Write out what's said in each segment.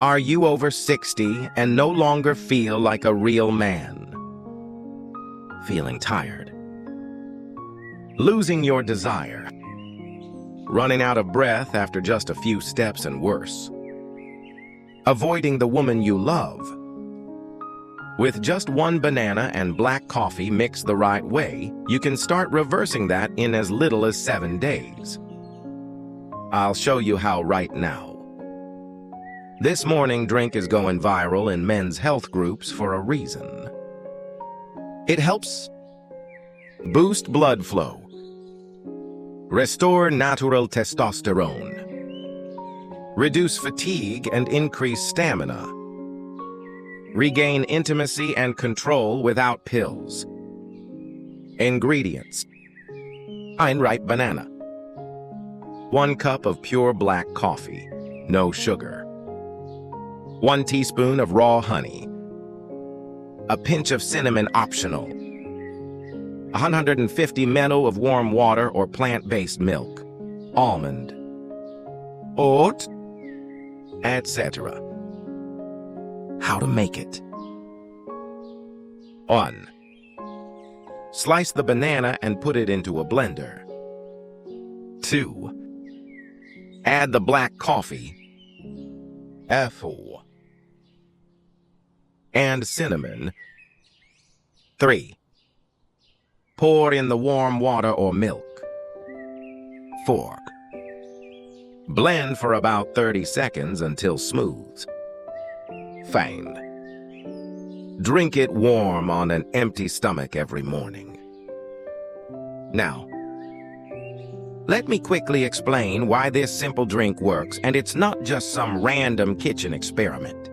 Are you over 60 and no longer feel like a real man? Feeling tired? Losing your desire? Running out of breath after just a few steps and worse? Avoiding the woman you love? With just one banana and black coffee mixed the right way, you can start reversing that in as little as 7 days. I'll show you how right now. This morning drink is going viral in men's health groups for a reason. It helps boost blood flow, restore natural testosterone, reduce fatigue and increase stamina, regain intimacy and control without pills. Ingredients: fine-ripe banana, 1 cup of pure black coffee, no sugar, 1 teaspoon of raw honey, a pinch of cinnamon optional, 150 ml of warm water or plant-based milk, almond, oat, etc. How to make it. 1. Slice the banana and put it into a blender. 2. Add the black coffee, F4, and cinnamon. 3. Pour in the warm water or milk. 4. Blend for about 30 seconds until smooth. Fine. Drink it warm on an empty stomach every morning. Now, let me quickly explain why this simple drink works, and it's not just some random kitchen experiment.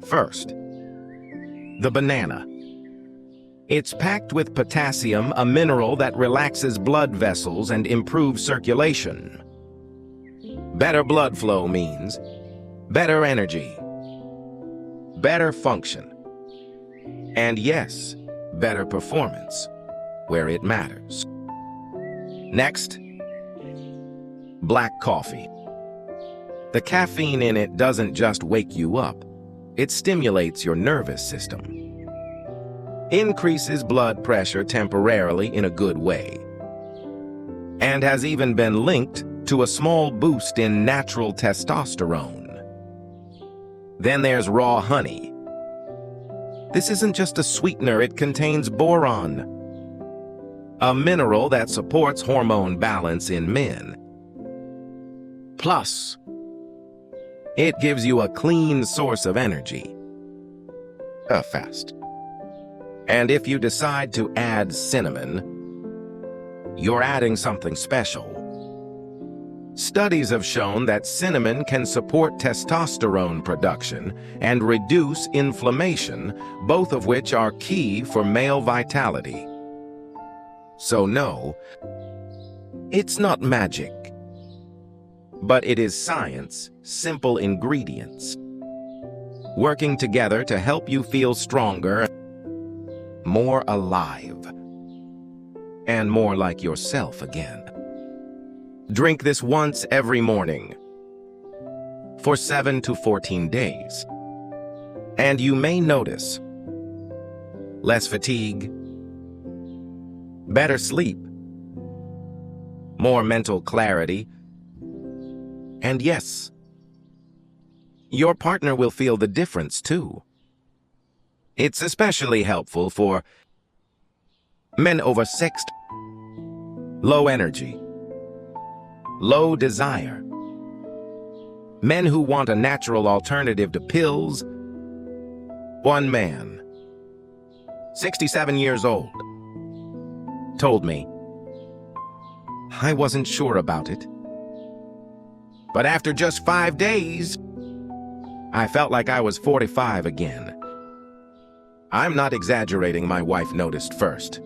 First, the banana. It's packed with potassium, a mineral that relaxes blood vessels and improves circulation. Better blood flow means better energy, better function, and yes, better performance where it matters. Next, black coffee. The caffeine in it doesn't just wake you up, it stimulates your nervous system, increases blood pressure temporarily in a good way, and has even been linked to a small boost in natural testosterone. Then there's raw honey. This isn't just a sweetener, it contains boron, a mineral that supports hormone balance in men. Plus, it gives you a clean source of energy. Fast. And if you decide to add cinnamon, you're adding something special. Studies have shown that cinnamon can support testosterone production and reduce inflammation, both of which are key for male vitality. So no, it's not magic, but it is science, simple ingredients, working together to help you feel stronger, more alive, and more like yourself again. Drink this once every morning for 7 to 14 days, and you may notice less fatigue, better sleep, more mental clarity, and yes, your partner will feel the difference too. It's especially helpful for men over 60, low energy, low desire, men who want a natural alternative to pills. One man, 67 years old, told me, I wasn't sure about it, but after just 5 days, I felt like I was 45 again. I'm not exaggerating, my wife noticed first.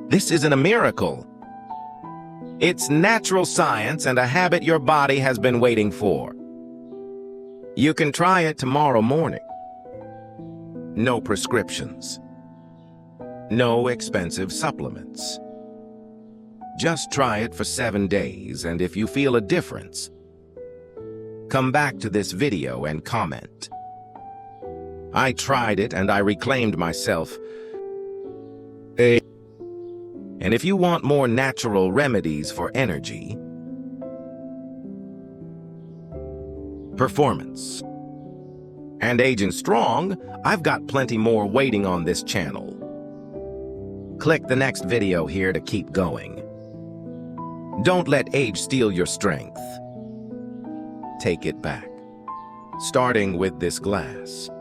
This isn't a miracle. It's natural science and a habit your body has been waiting for. You can try it tomorrow morning. No prescriptions. No expensive supplements. Just try it for 7 days, and if you feel a difference, come back to this video and comment. I tried it and I reclaimed myself. And if you want more natural remedies for energy, performance, and aging strong, I've got plenty more waiting on this channel. Click the next video here to keep going. Don't let age steal your strength. Take it back, starting with this glass.